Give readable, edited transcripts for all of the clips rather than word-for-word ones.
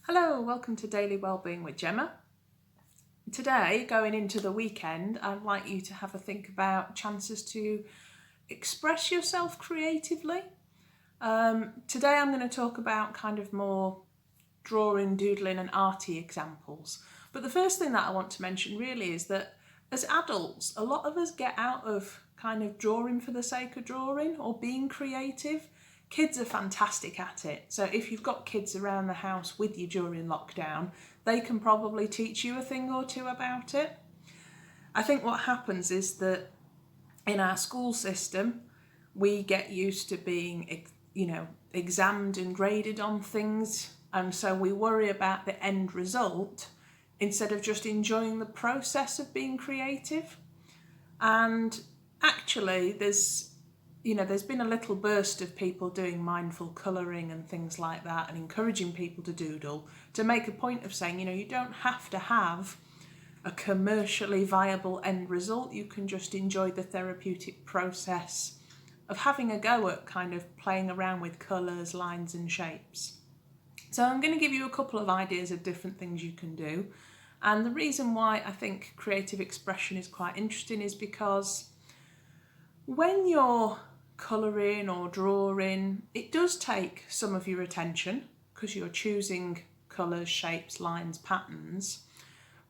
Hello, welcome to Daily Wellbeing with Gemma. Today, going into the weekend, I'd like you to have a think about chances to express yourself creatively. Today I'm going to talk about kind of more drawing, doodling and arty examples. But the first thing that I want to mention really is that as adults, a lot of us get out of kind of drawing for the sake of drawing or being creative. Kids are fantastic at it. So if you've got kids around the house with you during lockdown, they can probably teach you a thing or two about it. I think what happens is that in our school system, we get used to being, examined and graded on things. And so we worry about the end result instead of just enjoying the process of being creative. And actually, there's been a little burst of people doing mindful colouring and things like that and encouraging people to doodle to make a point of saying, you don't have to have a commercially viable end result. You can just enjoy the therapeutic process of having a go at kind of playing around with colours, lines and shapes. So I'm going to give you a couple of ideas of different things you can do. And the reason why I think creative expression is quite interesting is because when you're colouring or drawing, it does take some of your attention because you're choosing colours, shapes, lines, patterns,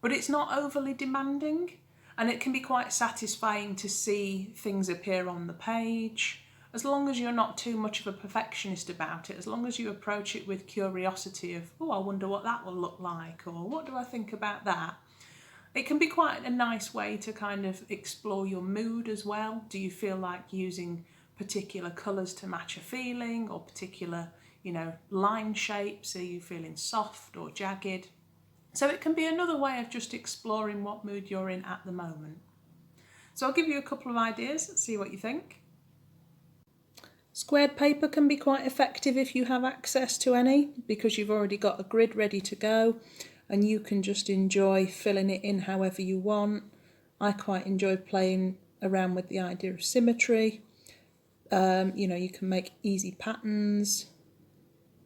but it's not overly demanding and it can be quite satisfying to see things appear on the page, as long as you're not too much of a perfectionist about it, as long as you approach it with curiosity of, oh, I wonder what that will look like, or what do I think about that? It can be quite a nice way to kind of explore your mood as well. Do you feel like using particular colours to match a feeling or particular, line shapes? Are you feeling soft or jagged? So it can be another way of just exploring what mood you're in at the moment. So I'll give you a couple of ideas. Let's see what you think. Squared paper can be quite effective if you have access to any, because you've already got a grid ready to go and you can just enjoy filling it in however you want. I quite enjoy playing around with the idea of symmetry. You can make easy patterns,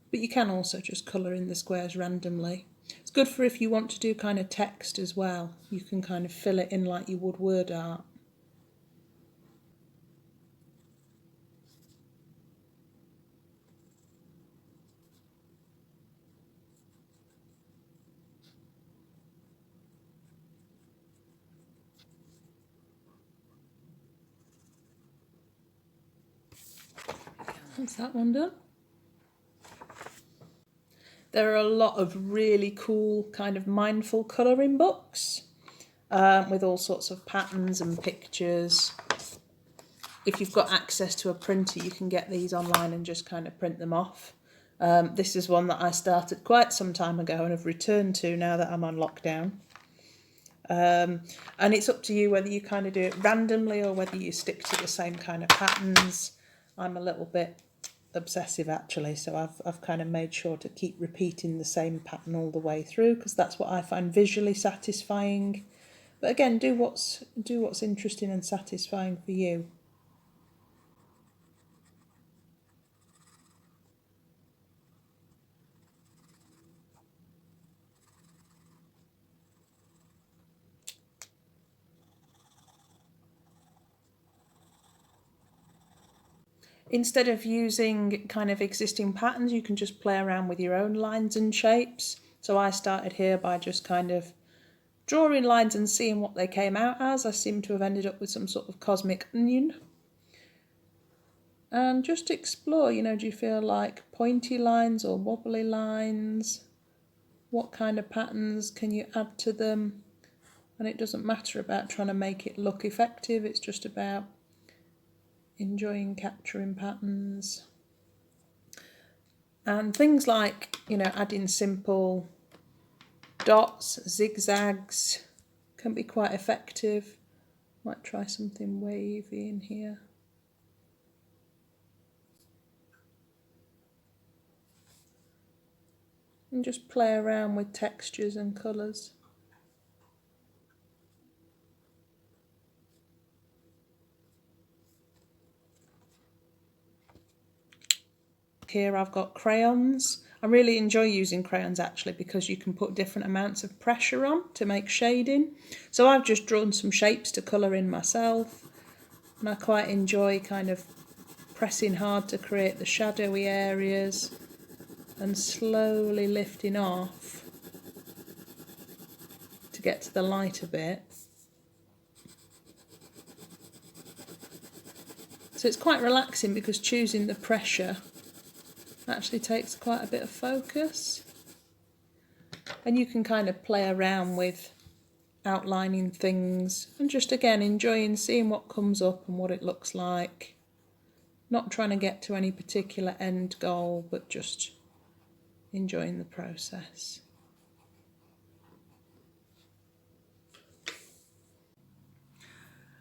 but you can also just colour in the squares randomly. It's good for if you want to do kind of text as well. You can kind of fill it in like you would word art. That's that one done. There are a lot of really cool kind of mindful colouring books with all sorts of patterns and pictures. If you've got access to a printer, you can get these online and just kind of print them off. This is one that I started quite some time ago and have returned to now that I'm on lockdown. And it's up to you whether you kind of do it randomly or whether you stick to the same kind of patterns. I'm a little bit obsessive actually, so I've kind of made sure to keep repeating the same pattern all the way through because that's what I find visually satisfying. But again, do what's interesting and satisfying for you. Instead of using kind of existing patterns, you can just play around with your own lines and shapes. So I started here by just kind of drawing lines and seeing what they came out as. I seem to have ended up with some sort of cosmic onion. And just explore, do you feel like pointy lines or wobbly lines? What kind of patterns can you add to them? And it doesn't matter about trying to make it look effective, it's just about enjoying capturing patterns. And things like, adding simple dots, zigzags can be quite effective. Might try something wavy in here. And just play around with textures and colours. Here I've got crayons. I really enjoy using crayons actually because you can put different amounts of pressure on to make shading. So I've just drawn some shapes to colour in myself, and I quite enjoy kind of pressing hard to create the shadowy areas and slowly lifting off to get to the lighter bit. So it's quite relaxing because choosing the pressure actually takes quite a bit of focus, and you can kind of play around with outlining things and just again enjoying seeing what comes up and what it looks like, not trying to get to any particular end goal but just enjoying the process.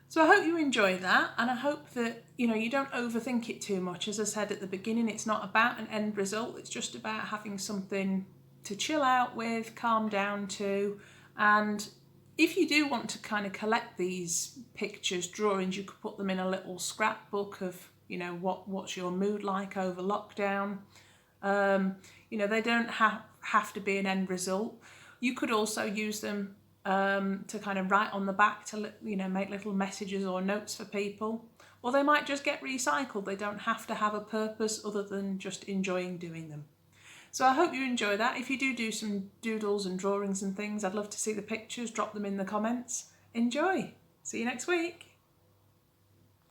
So I hope you enjoy that, and I hope that you don't overthink it too much. As I said at the beginning, it's not about an end result, it's just about having something to chill out with, calm down to. And if you do want to kind of collect these pictures, drawings, you could put them in a little scrapbook of what's your mood like over lockdown. They don't have to be an end result. You could also use them to kind of write on the back to make little messages or notes for people, or they might just get recycled. They don't have to have a purpose other than just enjoying doing them. So I hope you enjoy that. If you do some doodles and drawings and things, I'd love to see the pictures. Drop them in the comments. Enjoy. See you next week.